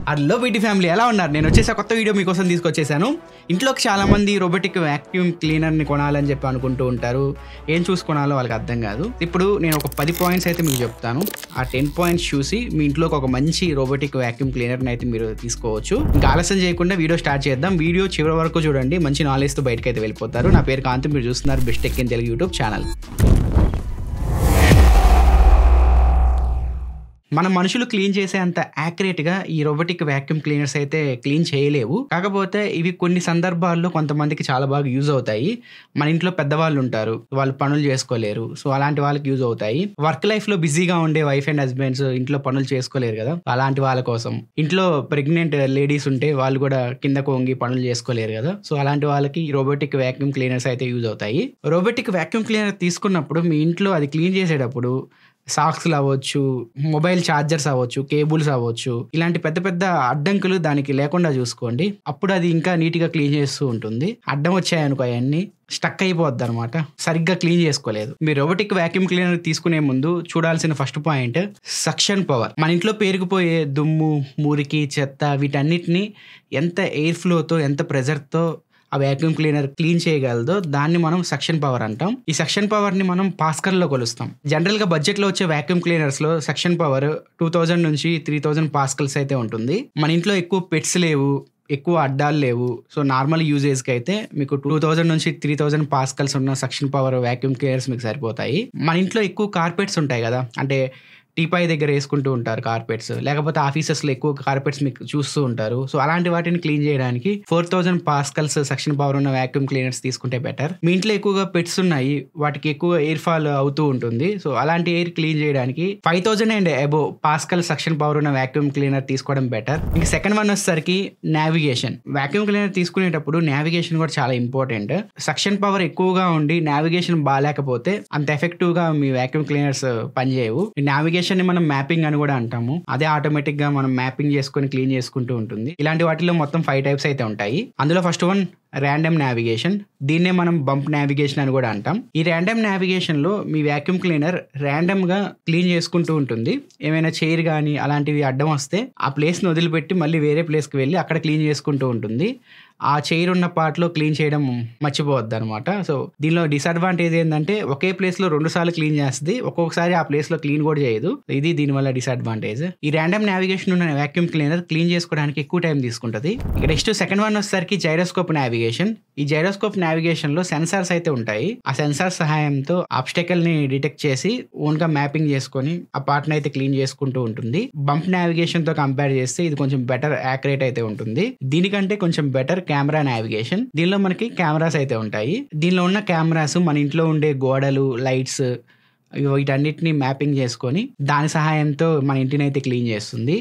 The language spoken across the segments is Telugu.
హలో వీటి ఫ్యామిలీ ఎలా ఉన్నారు? నేను వచ్చేసి కొత్త వీడియో మీకోసం తీసుకొచ్చేసాను. ఇంట్లోకి చాలామంది రోబోటిక్ వ్యాక్యూమ్ క్లీనర్ని కొనాలని చెప్పి అనుకుంటూ ఉంటారు. ఏం చూసుకున్నాలో వాళ్ళకి అర్థం కాదు. ఇప్పుడు నేను ఒక 10 పాయింట్స్ అయితే మీకు చెప్తాను. ఆ 10 పాయింట్స్ చూసి మీ ఇంట్లోకి ఒక మంచి రోబోటిక్ వ్యాక్యూమ్ క్లీనర్ని అయితే మీరు తీసుకోవచ్చు. ఇంకా ఆలస్యం చేయకుండా వీడియో స్టార్ట్ చేద్దాం. వీడియో చివరి వరకు చూడండి, మంచి నాలెడ్జ్తో బయటకు అయితే వెళ్ళిపోతారు. నా పేరు కాంతి, మీరు చూస్తున్నారు best tech in Telugu YouTube channel. మన మనుషులు క్లీన్ చేసే అంత యాక్యురేట్గా ఈ రోబోటిక్ వ్యాక్యూమ్ క్లీనర్స్ అయితే క్లీన్ చేయలేవు. కాకపోతే ఇవి కొన్ని సందర్భాల్లో కొంతమందికి చాలా బాగా యూజ్ అవుతాయి. మన ఇంట్లో పెద్దవాళ్ళు ఉంటారు, వాళ్ళు పనులు చేసుకోలేరు, సో అలాంటి వాళ్ళకి యూజ్ అవుతాయి. వర్క్ లైఫ్లో బిజీగా ఉండే వైఫ్ అండ్ హస్బెండ్స్ ఇంట్లో పనులు చేసుకోలేరు కదా, అలాంటి వాళ్ళ కోసం. ఇంట్లో ప్రెగ్నెంట్ లేడీస్ ఉంటే వాళ్ళు కూడా కిందకు వంగి పనులు చేసుకోలేరు కదా, సో అలాంటి వాళ్ళకి రోబోటిక్ వ్యాక్యూమ్ క్లీనర్స్ అయితే యూజ్ అవుతాయి. రోబోటిక్ వ్యాక్యూమ్ క్లీనర్ తీసుకున్నప్పుడు మీ ఇంట్లో అది క్లీన్ చేసేటప్పుడు సాక్స్లు అవ్వచ్చు, మొబైల్ ఛార్జర్స్ అవ్వచ్చు, కేబుల్స్ అవ్వచ్చు, ఇలాంటి పెద్ద పెద్ద అడ్డంకులు దానికి లేకుండా చూసుకోండి. అప్పుడు అది ఇంకా నీట్గా క్లీన్ చేస్తూ ఉంటుంది. అడ్డం వచ్చాయనుకో అవన్నీ స్టక్ అయిపోద్ది అనమాట, సరిగ్గా క్లీన్ చేసుకోలేదు. మీరు రోబోటిక్ వ్యాక్యూమ్ క్లీనర్ తీసుకునే ముందు చూడాల్సిన ఫస్ట్ పాయింట్ సక్షన్ పవర్. మన ఇంట్లో పేరుకుపోయే దుమ్ము, మురికి, చెత్త వీటన్నిటిని ఎంత ఎయిర్ ఫ్లోతో, ఎంత ప్రెజర్తో ఆ వ్యాక్యూమ్ క్లీనర్ క్లీన్ చేయగలదో దాన్ని మనం సక్షన్ పవర్ అంటాం. ఈ సక్షన్ పవర్ ని మనం పాస్కల్లో కొలుస్తాం. జనరల్ గా బడ్జెట్ లో వచ్చే వ్యాక్యూమ్ క్లీనర్స్ లో సక్షన్ పవర్ 2000 నుంచి 3000 పాస్కల్స్ అయితే ఉంటుంది. మన ఇంట్లో ఎక్కువ పెట్స్ లేవు, ఎక్కువ అడ్డాలు లేవు, సో నార్మల్ యూజేజ్కి అయితే మీకు 2000 నుంచి 3000 పాస్కల్స్ ఉన్న సక్షన్ పవర్ వ్యాక్యూమ్ క్లీనర్స్ మీకు సరిపోతాయి. మన ఇంట్లో ఎక్కువ కార్పెట్స్ ఉంటాయి కదా, అంటే టీపాయ్ దగ్గర వేసుకుంటూ ఉంటారు కార్పెట్స్, లేకపోతే ఆఫీసెస్లో ఎక్కువ కార్పెట్స్ మీకు చూస్తూ ఉంటారు. సో అలాంటి వాటిని క్లీన్ చేయడానికి 4000 పాస్కల్స్ సక్షన్ పవర్ ఉన్న వ్యాక్యూమ్ క్లీనర్స్ తీసుకుంటే బెటర్. మీ ఇంట్లో ఎక్కువగా పెట్స్ ఉన్నాయి, వాటికి ఎక్కువ ఎయిర్ ఫాల్ అవుతూ ఉంటుంది, సో అలాంటి ఎయిర్ క్లీన్ చేయడానికి 5000 and above pascal suction power ఉన్న వ్యాక్యూమ్ క్లీనర్ తీసుకోవడం బెటర్. ఇంకా సెకండ్ వన్ వచ్చేసరికి నావిగేషన్. వ్యాక్యూమ్ క్లీనర్ తీసుకునేటప్పుడు నావిగేషన్ కూడా చాలా ఇంపార్టెంట్. సక్షన్ పవర్ ఎక్కువగా ఉండి నావిగేషన్ బాగాలేకపోతే అంత ఎఫెక్టివ్ గా మీ వ్యాక్యూమ్ క్లీనర్స్ పనిచేయవు. నావిగేషన్ ని మనం మ్యాపింగ్ అని కూడా అంటాము. అదే ఆటోమేటిక్ గా మనం మ్యాపింగ్ చేసుకొని క్లీన్ చేసుకుంటూ ఉంటుంది. ఇలాంటి వాటిలో మొత్తం 5 టైప్స్ అయితే ఉంటాయి. అందులో ఫస్ట్ వన్ ర్యాండమ్ నావిగేషన్. దీన్నే మనం బంప్ నావిగేషన్ అని కూడా అంటాం. ఈ ర్యాండమ్ నావిగేషన్ లో మీ వ్యాక్యూమ్ క్లీనర్ ర్యాండమ్ గా క్లీన్ చేసుకుంటూ ఉంటుంది. ఏమైనా చైర్ కానీ అలాంటివి అడ్డం వస్తే ఆ ప్లేస్ ని వదిలిపెట్టి మళ్ళీ వేరే ప్లేస్ కి వెళ్ళి అక్కడ క్లీన్ చేసుకుంటూ ఉంటుంది. ఆ చైర్ ఉన్న పార్ట్ లో క్లీన్ చేయడం మర్చిపోవద్దు అనమాట. సో దీనిలో డిసడ్వాంటేజ్ ఏంటంటే ఒకే ప్లేస్ లో 2 సార్లు క్లీన్ చేస్తుంది, ఒక్కొక్కసారి ఆ ప్లేస్ లో క్లీన్ కూడా చేయదు. ఇది దీనివల్ల డిసడ్వాంటేజ్. ఈ ర్యాండమ్ నావిగేషన్ ఉన్న వ్యాక్యూమ్ క్లీనర్ క్లీన్ చేసుకోవడానికి ఎక్కువ టైం తీసుకుంటుంది. ఇక నెక్స్ట్ సెకండ్ వన్ వచ్చేసరికి జైరోస్కోప్ నావిగేషన్. ఈ జైరోస్కోప్ నావిగేషన్ లో సెన్సార్స్ అయితే ఉంటాయి. ఆ సెన్సార్ సహాయంతో ఆబ్స్టకల్ ని డిటెక్ట్ చేసి ఓన్ గా మ్యాపింగ్ చేసుకొని ఆ పార్ట్ ని అయితే క్లీన్ చేసుకుంటూ ఉంటుంది. బంప్ నావిగేషన్ తో కంపేర్ చేస్తే ఇది కొంచెం బెటర్ యాక్యురేట్ అయితే ఉంటుంది. దీనికంటే కొంచెం బెటర్ కెమెరా నావిగేషన్. దీనిలో మనకి కెమెరాస్ అయితే ఉంటాయి. దీనిలో ఉన్న కెమెరాస్ మన ఇంట్లో ఉండే గోడలు, లైట్స్ వీటన్నిటిని మ్యాపింగ్ చేసుకొని దాని సహాయంతో మన ఇంటిని అయితే క్లీన్ చేస్తుంది.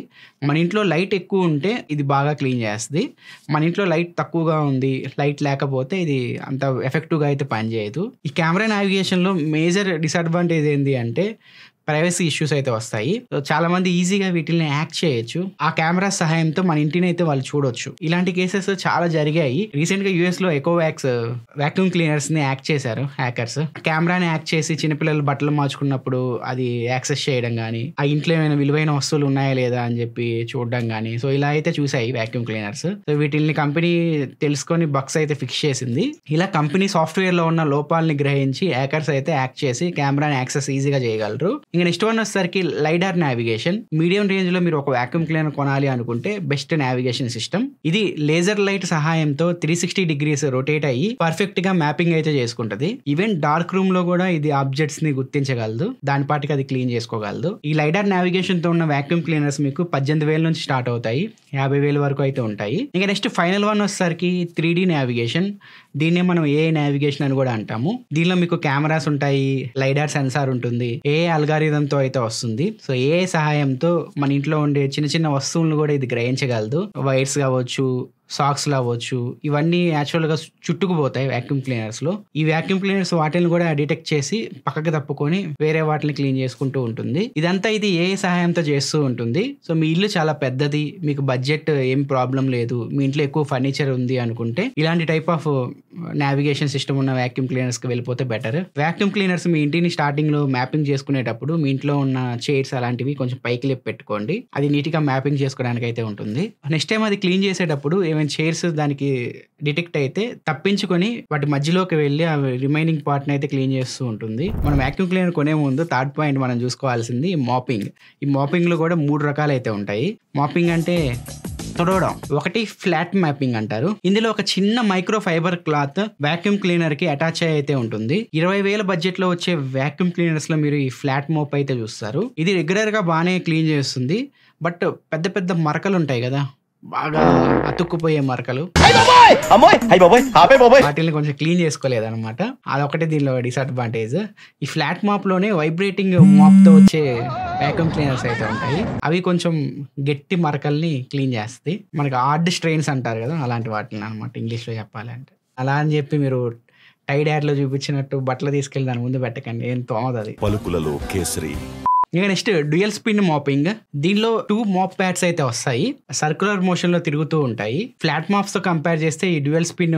మన ఇంట్లో లైట్ ఎక్కువ ఉంటే ఇది బాగా క్లీన్ చేస్తుంది. మన ఇంట్లో లైట్ తక్కువగా ఉంది, లైట్ లేకపోతే ఇది అంత ఎఫెక్టివ్గా అయితే పనిచేయదు. ఈ కెమెరా నావిగేషన్లో మేజర్ డిసడ్వాంటేజ్ ఏంటి అంటే ప్రైవసీ ఇష్యూస్ అయితే వస్తాయి. చాలా మంది ఈజీగా వీటిని హ్యాక్ చేయొచ్చు. ఆ కెమెరా సహాయంతో మన ఇంటిని అయితే వాళ్ళు చూడొచ్చు. ఇలాంటి కేసెస్ చాలా జరిగాయి. రీసెంట్ గా యుఎస్ లో ఎకోవాక్స్ వ్యాక్యూమ్ క్లీనర్స్ ని హ్యాక్ చేశారు హ్యాకర్స్. కెమెరాని హ్యాక్ చేసి చిన్నపిల్లలు బట్టలు మార్చుకున్నప్పుడు అది యాక్సెస్ చేయడం కానీ, ఆ ఇంట్లో ఏమైనా విలువైన వస్తువులు ఉన్నాయా లేదా అని చెప్పి చూడడం కానీ, సో ఇలా అయితే చూసాయి వ్యాక్యూమ్ క్లీనర్స్. సో వీటిని కంపెనీ తెలుసుకొని బగ్స్ అయితే ఫిక్స్ చేసింది. ఇలా కంపెనీ సాఫ్ట్వేర్ లో ఉన్న లోపాలని గ్రహించి హ్యాకర్స్ అయితే హ్యాక్ చేసి కెమెరాని యాక్సెస్ ఈజీగా చేయగలరు. ఇంకా నెక్స్ట్ వన్ వచ్చేసరికి లైడార్ నావిగేషన్. మీడియం రేంజ్ లో మీరు ఒక వ్యాక్యూమ్ క్లీనర్ కొనాలి అనుకుంటే బెస్ట్ నావిగేషన్ సిస్టమ్ ఇది. లేజర్ లైట్ సహాయంతో 360 డిగ్రీస్ రొటేట్ అయ్యి పర్ఫెక్ట్ గా మ్యాపింగ్ అయితే చేసుకుంటది. ఈవెన్ డార్క్ రూమ్ లో కూడా ఇది ఆబ్జెక్ట్స్ ని గుర్తించగలదు, దాని పాటికి అది క్లీన్ చేసుకోగలదు. ఈ లైడార్ నావిగేషన్ తో ఉన్న వ్యాక్యూమ్ క్లీనర్స్ మీకు 18,000 నుంచి స్టార్ట్ అవుతాయి, 50,000 వరకు అయితే ఉంటాయి. ఇంకా నెక్స్ట్ ఫైనల్ వన్ వచ్చేసరికి 3D నావిగేషన్. దీన్నే మనం ఏఐ నావిగేషన్ అని కూడా అంటాము. దీనిలో మీకు కెమెరాస్ ఉంటాయి, లైడార్ సెన్సార్ ఉంటుంది, ఏ అల్గారిథంతో అయితే వస్తుంది. సో ఏఐ సహాయంతో మన ఇంట్లో ఉండే చిన్న చిన్న వస్తువులను కూడా ఇది గ్రహించగలదు. వైర్స్ కావచ్చు, సాక్స్‌లో అవ్వచ్చు. ఇవన్నీ నేచురల్‌గా చుట్టుకుపోతాయి వాక్యూమ్ క్లీనర్స్‌లో. ఈ వాక్యూమ్ క్లీనర్స్ వాటిల్ని కూడా డిటెక్ట్ చేసి పక్కకి తప్పుకొని వేరే వాటిని క్లీన్ చేసుకుంటూ ఉంటుంది. ఇదంతా ఇది ఏఐ సహాయంతో చేస్తూ ఉంటుంది. సో, మీ ఇల్లు చాలా పెద్దది, మీకు బడ్జెట్ ఏం ప్రాబ్లమ్ లేదు, మీ ఇంట్లో ఎక్కువ ఫర్నిచర్ ఉంది అనుకుంటే ఇలాంటి టైప్ ఆఫ్ నావిగేషన్ సిస్టమ్ ఉన్న వాక్యూమ్ క్లీనర్స్‌కి వెళ్ళిపోతే బెటర్. వాక్యూమ్ క్లీనర్స్ మీ ఇంటిని స్టార్టింగ్‌లో మ్యాపింగ్ చేసుకునేటప్పుడు మీ ఇంట్లో ఉన్న చైర్స్ అలాంటివి కొంచెం పైకి లేపి పెట్టుకోండి. అది నీట్‌గా మ్యాపింగ్ చేసుకోవడానికి అయితే ఉంటుంది. నెక్స్ట్ టైం అది క్లీన్ చేసేటప్పుడు ఏమైనా చైర్స్ దానికి డిటెక్ట్ అయితే తప్పించుకొని వాటి మధ్యలోకి వెళ్ళి ఆ రిమైనింగ్ పార్ట్‌ని అయితే క్లీన్ చేస్తూ ఉంటుంది. మనం వాక్యూమ్ క్లీనర్ కొనే ముందు థర్డ్ పాయింట్ మనం చూసుకోవాల్సింది మాపింగ్. ఈ మాపింగ్‌లో కూడా 3 రకాలైతే ఉంటాయి. మాపింగ్ అంటే తుడవడం. ఒకటి ఫ్లాట్ మ్యాపింగ్ అంటారు. ఇందులో ఒక చిన్న micro fibre cloth vacuum cleaner కి అటాచ్ అయ్యి అయితే ఉంటుంది. 20,000 బడ్జెట్ లో వచ్చే వాక్యూమ్ క్లీనర్స్ లో మీరు ఈ ఫ్లాట్ మోప్ అయితే చూస్తారు. ఇది రెగ్యులర్ గా బాగానే క్లీన్ చేస్తుంది. బట్ పెద్ద పెద్ద మరకలు ఉంటాయి కదా, బాగా అతుక్కుపోయే మరకలు, వాటిని కొంచెం క్లీన్ చేసుకోలేదన్నమాట. అదొకటి దీనిలో డిసడ్వాంటేజ్. ఈ ఫ్లాట్ మాప్ లోనే వైబ్రేటింగ్ మాప్ తో వచ్చే వాక్యూమ్ క్లీనర్స్ అయితే ఉంటాయి. అవి కొంచెం గట్టి మరకల్ని క్లీన్ చేస్తాయి. మనకి హార్డ్ స్ట్రెయిన్స్ అంటారు కదా, అలాంటి వాటిని అనమాట ఇంగ్లీష్ లో చెప్పాలంటే. అలా అని చెప్పి మీరు టైడ్ యాడ్ లో చూపించినట్టు బట్టలు తీసుకెళ్ళి దాని ముందు పెట్టకండి, ఏం తోమదు అది. పలుకులలో కేసరి. ఇక నెక్స్ట్ డ్యూయల్ స్పిన్ మాపింగ్. దీనిలో 2 మాప్ ప్యాడ్స్ అయితే వస్తాయి, సర్క్యులర్ మోషన్ లో తిరుగుతూ ఉంటాయి. ఫ్లాట్ మాప్స్ తో కంపేర్ చేస్తే ఈ డ్యూయల్ స్పిన్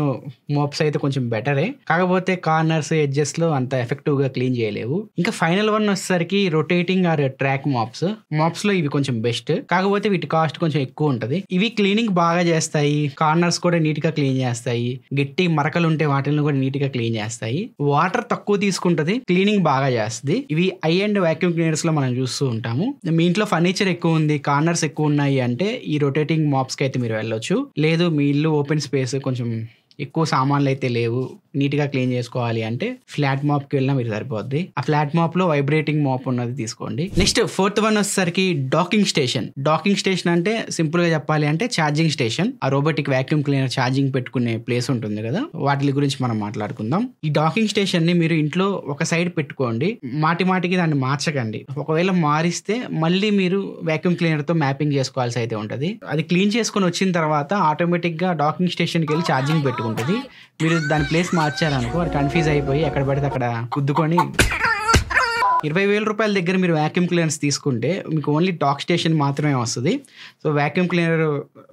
మాప్స్ అయితే కొంచెం బెటరే. కాకపోతే కార్నర్స్, ఎడ్జెస్ లో అంత ఎఫెక్టివ్ గా క్లీన్ చేయలేవు. ఇంకా ఫైనల్ వన్ వచ్చేసరికి రొటేటింగ్ ఆర్ ట్రాక్ మాప్స్ లో ఇవి కొంచెం బెస్ట్. కాకపోతే వీటి కాస్ట్ కొంచెం ఎక్కువ ఉంటది. ఇవి క్లీనింగ్ బాగా చేస్తాయి, కార్నర్స్ కూడా నీట్ గా క్లీన్ చేస్తాయి, గట్టి మరకలు ఉంటే వాటిని కూడా నీట్ గా క్లీన్ చేస్తాయి. వాటర్ తక్కువ తీసుకుంటది, క్లీనింగ్ బాగా చేస్తుంది. ఇవి హై ఎండ్ వాక్యూమ్ క్లీనర్స్ లో మనం చూస్తూ ఉంటాము. మీ ఇంట్లో ఫర్నిచర్ ఎక్కువ ఉంది, కార్నర్స్ ఎక్కువ ఉన్నాయి అంటే ఈ రొటేటింగ్ మాప్స్ కి అయితే మీరు వెళ్ళొచ్చు. లేదు మీ ఇల్లు ఓపెన్ స్పేస్, కొంచెం ఎక్కువ సామాన్లు అయితే లేవు, నీట్ గా క్లీన్ చేసుకోవాలి అంటే ఫ్లాట్ మాప్ కి వెళ్ళినా మీరు సరిపోద్ది. ఆ ఫ్లాట్ మాప్ లో వైబ్రేటింగ్ మాప్ ఉన్నది తీసుకోండి. నెక్స్ట్ 4th వన్ వచ్చేసరికి డాకింగ్ స్టేషన్. డాకింగ్ స్టేషన్ అంటే సింపుల్ గా చెప్పాలి అంటే ఛార్జింగ్ స్టేషన్. ఆ రోబోటిక్ వాక్యూమ్ క్లీనర్ ఛార్జింగ్ పెట్టుకునే ప్లేస్ ఉంటుంది కదా, వాటి గురించి మనం మాట్లాడుకుందాం. ఈ డాకింగ్ స్టేషన్ ని మీరు ఇంట్లో ఒక సైడ్ పెట్టుకోండి, మాటికి దాన్ని మార్చకండి. ఒకవేళ మారిస్తే మళ్ళీ మీరు వాక్యూమ్ క్లీనర్ తో మ్యాపింగ్ చేసుకోవాల్సి అయితే ఉంటది. అది క్లీన్ చేసుకుని వచ్చిన తర్వాత ఆటోమేటిక్ గా డాకింగ్ స్టేషన్ కి వెళ్ళి ఛార్జింగ్ పెట్టుకుంటది. మీరు దాని ప్లేస్ మార్చారనుకో అది కన్ఫ్యూజ్ అయిపోయి ఎక్కడ పడితే అక్కడ గుద్దుకొని 20,000 రూపాయల దగ్గర మీరు వాక్యూమ్ క్లీనర్స్ తీసుకుంటే మీకు ఓన్లీ డాక్ స్టేషన్ మాత్రమే వస్తుంది. సో వాక్యూమ్ క్లీనర్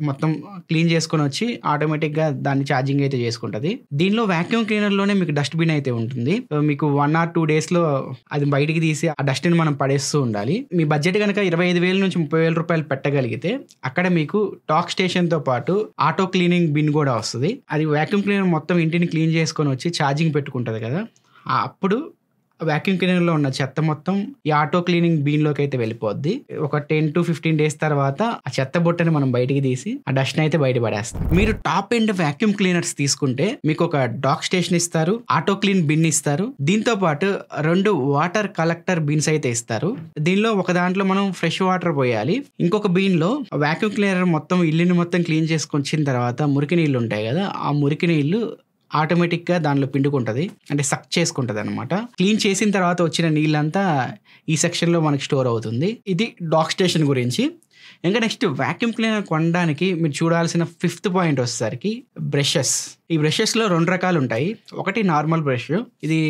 మొత్తం క్లీన్ చేసుకొని వచ్చి ఆటోమేటిక్గా దాన్ని ఛార్జింగ్ అయితే చేసుకుంటుంది. దీనిలో వాక్యూమ్ క్లీనర్లోనే మీకు డస్ట్బిన్ అయితే ఉంటుంది. సో మీకు 1 or 2 డేస్లో అది బయటికి తీసి ఆ డస్ట్ని మనం పడేస్తూ ఉండాలి. మీ బడ్జెట్ కనుక 25,000 నుంచి 30,000 రూపాయలు పెట్టగలిగితే అక్కడ మీకు డాక్ స్టేషన్తో పాటు ఆటో క్లీనింగ్ బిన్ కూడా వస్తుంది. అది వాక్యూమ్ క్లీనర్ మొత్తం ఇంటిని క్లీన్ చేసుకొని వచ్చి ఛార్జింగ్ పెట్టుకుంటుంది కదా, అప్పుడు వాక్యూమ్ క్లీనర్లో ఉన్న చెత్త మొత్తం ఈ ఆటో క్లీనింగ్ బీన్లోకి అయితే వెళ్ళిపోద్ది. ఒక 10 to 15 డేస్ తర్వాత ఆ చెత్త బుట్టని మనం బయటికి తీసి ఆ డస్ట్ అయితే బయటపడేస్తాం. మీరు టాప్ ఎండ్ వాక్యూమ్ క్లీనర్స్ తీసుకుంటే మీకు ఒక డాక్ స్టేషన్ ఇస్తారు, ఆటో క్లీన్ బిన్ ఇస్తారు, దీంతో పాటు 2 వాటర్ కలెక్టర్ బిన్స్ అయితే ఇస్తారు. దీనిలో ఒక దాంట్లో మనం ఫ్రెష్ వాటర్ పోయాలి, ఇంకొక బీన్ లో వాక్యూమ్ క్లీనర్ మొత్తం ఇల్లుని మొత్తం క్లీన్ చేసుకొని వచ్చిన తర్వాత మురికి నీళ్ళు ఉంటాయి కదా, ఆ మురికి నీళ్ళు ఆటోమేటిక్గా దానిలో పిండుకుంటుంది, అంటే సక్ చేసుకుంటుంది అనమాట. క్లీన్ చేసిన తర్వాత వచ్చిన నీళ్ళంతా ఈ సెక్షన్లో మనకి స్టోర్ అవుతుంది. ఇది డాక్ స్టేషన్ గురించి. ఇంకా నెక్స్ట్ వాక్యూమ్ క్లీనర్ కొనడానికి మీరు చూడాల్సిన 5th పాయింట్ వచ్చేసరికి బ్రషెస్. ఈ బ్రషెస్లో 2 రకాలు ఉంటాయి. ఒకటి నార్మల్ బ్రష్, ఇది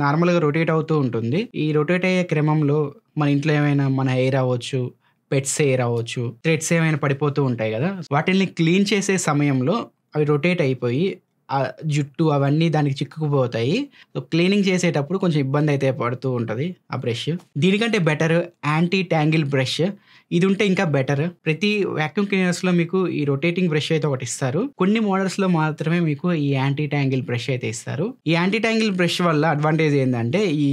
నార్మల్గా రొటేట్ అవుతూ ఉంటుంది. ఈ రొటేట్ అయ్యే క్రమంలో మన ఇంట్లో ఏమైనా మన హెయిర్ అవ్వచ్చు, పెట్స్ హెయిర్ అవ్వచ్చు, థ్రెడ్స్ ఏమైనా పడిపోతూ ఉంటాయి కదా, వాటిని క్లీన్ చేసే సమయంలో అవి రొటేట్ అయిపోయి ఆ జుట్టు అవన్నీ దానికి చిక్కుకుపోతాయి. సో క్లీనింగ్ చేసేటప్పుడు కొంచెం ఇబ్బంది అయితే పడుతూ ఉంటుంది ఆ బ్రష్. దీనికంటే బెటర్ యాంటీ ట్యాంగిల్ బ్రష్. ఇది ఉంటే ఇంకా బెటర్. ప్రతి వాక్యూమ్ క్లీనర్స్లో మీకు ఈ రొటేటింగ్ బ్రష్ అయితే ఒకటి ఇస్తారు. కొన్ని మోడల్స్లో మాత్రమే మీకు ఈ యాంటీ ట్యాంగిల్ బ్రష్ అయితే ఇస్తారు. ఈ యాంటీ ట్యాంగిల్ బ్రష్ వల్ల అడ్వాంటేజ్ ఏంటంటే ఈ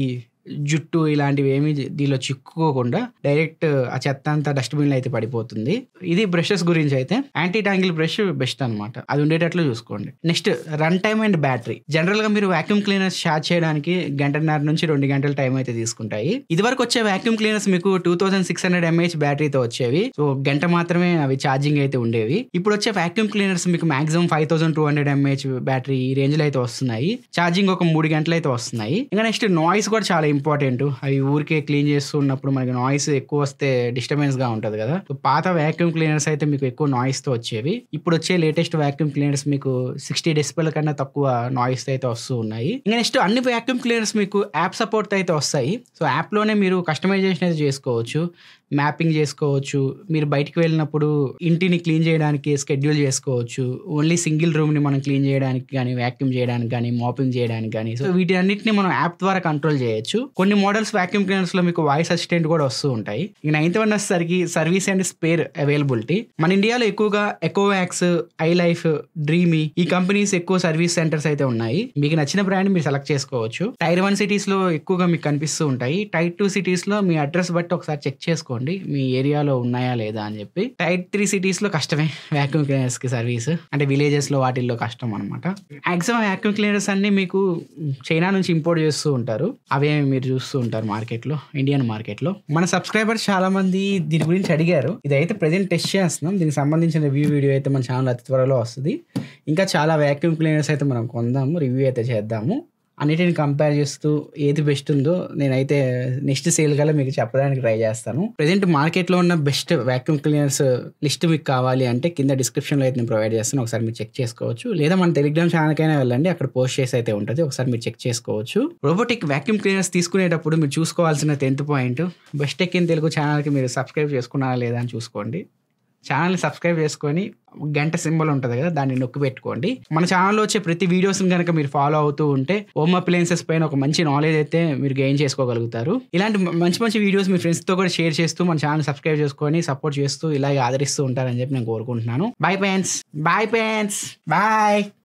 జుట్టు ఇలాంటివి ఏమి దీనిలో చిక్కుకోకుండా డైరెక్ట్ ఆ చెత్త అంతా డస్ట్బిన్లో అయితే పడిపోతుంది. ఇది బ్రషెస్ గురించి అయితే యాంటీ ట్యాంగిల్ బ్రష్ బెస్ట్ అనమాట, అది ఉండేటట్లు చూసుకోండి. Next run time and battery. General గా మీరు వాక్యూమ్ క్లీనర్స్ ఛార్జ్ చేయడానికి 1.5 నుంచి 2 గంటల టైం అయితే తీసుకుంటాయి. ఇది వరకు వచ్చే వాక్యూమ్ క్లీనర్స్ మీకు 2600 mAh బ్యాటరీతో వచ్చేవి. సో గంట మాత్రమే అవి ఛార్జింగ్ అయితే ఉండేవి. ఇప్పుడు వచ్చే వాక్యూమ్ క్లీనర్స్ మీకు మాక్సిమం 5200 mAh బ్యాటరీ ఈ రేంజ్ లో అయితే వస్తున్నాయి. ఛార్జింగ్ ఒక 3 గంటలు అయితే వస్తున్నాయి. ఇంకా నెక్స్ట్ నాయిస్ కూడా చాలా ఇంపార్టెంట్. అవి ఊరికే క్లీన్ చేస్తూ ఉన్నప్పుడు మనకి నాయిస్ ఎక్కువ వస్తే డిస్టర్బెన్స్‌గా ఉంటది కదా! పాత వాక్యూమ్ క్లీనర్స్ అయితే మీకు ఎక్కువ నాయిస్‌తో వచ్చేవి. ఇప్పుడు వచ్చే లేటెస్ట్ వాక్యూమ్ క్లీనర్స్ మీకు 60 డెసిబెల్ కన్నా తక్కువ నాయిస్‌తో అయితే వస్తూ ఉన్నాయి. ఇంక నెక్స్ట్ అన్ని వాక్యూమ్ క్లీనర్స్ మీకు యాప్ సపోర్ట్‌తో అయితే వస్తాయి. సో, యాప్‌లోనే మీరు కస్టమైజేషన్ అయితే చేసుకోవచ్చు. మ్యాపింగ్ చేసుకోవచ్చు. మీరు బయటికి వెళ్ళినప్పుడు ఇంటిని క్లీన్ చేయడానికి షెడ్యూల్ చేసుకోవచ్చు. ఓన్లీ సింగిల్ రూమ్‌ని మనం క్లీన్ చేయడానికి గానీ, వాక్యూమ్ చేయడానికి గానీ, మాపింగ్ చేయడానికి గానీ, సో, వీటన్నిటిని మనం యాప్ ద్వారా కంట్రోల్ చేయొచ్చు. కొన్ని మోడల్స్ వాక్యూమ్ క్లీనర్స్‌లో మీకు వాయిస్ అసిస్టెంట్ కూడా వస్తూ ఉంటాయి. ఇక 9th వన్ వచ్చేసరికి సర్వీస్ అండ్ స్పేర్ అవైలబిలిటీ. మన ఇండియాలో ఎక్కువగా ఎకోవాక్స్, ఐలైఫ్, డ్రీమీ ఈ కంపెనీస్ ఎక్కువ సర్వీస్ సెంటర్స్ అయితే ఉన్నాయి. మీకు నచ్చిన బ్రాండ్ మీరు సెలెక్ట్ చేసుకోవచ్చు. టైర్ 1 సిటీస్‌లో ఎక్కువగా మీకు కనిపిస్తూ ఉంటాయి. టైర్ 2 సిటీస్‌లో మీ అడ్రస్ బట్టి ఒకసారి చెక్ చేసుకోండి. మీ ఏరియాలో ఉన్నాయా లేదా అని చెప్పి. టైర్ 3 సిటీస్‌లో కష్టమే వాక్యూమ్ క్లీనర్స్ కి సర్వీస్. అంటే విలేజెస్‌లో వాటిల్లో కష్టం అనమాట. మాక్సిమం వాక్యూమ్ క్లీనర్స్ అన్ని మీకు చైనా నుంచి ఇంపోర్ట్ చేస్తూ ఉంటారు. అవే మీరు చూస్తూ ఉంటారు మార్కెట్‌లో, ఇండియన్ మార్కెట్‌లో. మన సబ్స్క్రైబర్స్ చాలా మంది దీని గురించి అడిగారు. ఇదైతే ప్రెజెంట్ టెస్ట్ చేస్తున్నాం. దీనికి సంబంధించిన రివ్యూ వీడియో అయితే మన ఛానల్ అతి త్వరలో వస్తది. ఇంకా చాలా వాక్యూమ్ క్లీనర్స్ అయితే మనం కొందాము, రివ్యూ అయితే చేద్దాము. అన్నిటిని కంపేర్ చేస్తూ ఏది బెస్ట్ ఉందో నేనైతే నెక్స్ట్ సేల్ కల్లా మీకు చెప్పడానికి ట్రై చేస్తాను. ప్రెజెంట్ మార్కెట్లో ఉన్న బెస్ట్ వాక్యూమ్ క్లీనర్స్ లిస్ట్ మీకు కావాలి అంటే కింద డిస్క్రిప్షన్లో అయితే నేను ప్రొవైడ్ చేస్తాను. ఒకసారి మీరు చెక్ చేసుకోవచ్చు. లేదా మన టెలిగ్రామ్ ఛానల్కైనా వెళ్ళండి, అక్కడ పోస్ట్ చేసి అయితే ఉంటుంది. ఒకసారి మీరు చెక్ చేసుకోవచ్చు. రోబోటిక్ వాక్యూమ్ క్లీనర్స్ తీసుకునేటప్పుడు మీరు చూసుకోవాల్సిన 10th point, best tech in Telugu ఛానల్కి మీరు సబ్స్క్రైబ్ చేసుకున్నారా లేదా అని చూసుకోండి. ఛానల్ని సబ్స్క్రైబ్ చేసుకొని గంట సింబల్ ఉంటుంది కదా, దాన్ని నొక్కి పెట్టుకోండి. మన ఛానల్లో వచ్చే ప్రతి వీడియోస్ని కనుక మీరు ఫాలో అవుతూ ఉంటే హోమ్ అప్లయన్సెస్ పైన ఒక మంచి నాలెడ్జ్ అయితే మీరు గెయిన్ చేసుకోగలుగుతారు. ఇలాంటి మంచి మంచి వీడియోస్ మీ ఫ్రెండ్స్తో కూడా షేర్ చేస్తూ మన ఛానల్ సబ్స్క్రైబ్ చేసుకొని సపోర్ట్ చేస్తూ ఇలాగే ఆదరిస్తూ ఉంటారని చెప్పి నేను కోరుకుంటున్నాను. Bye friends, bye friends, bye.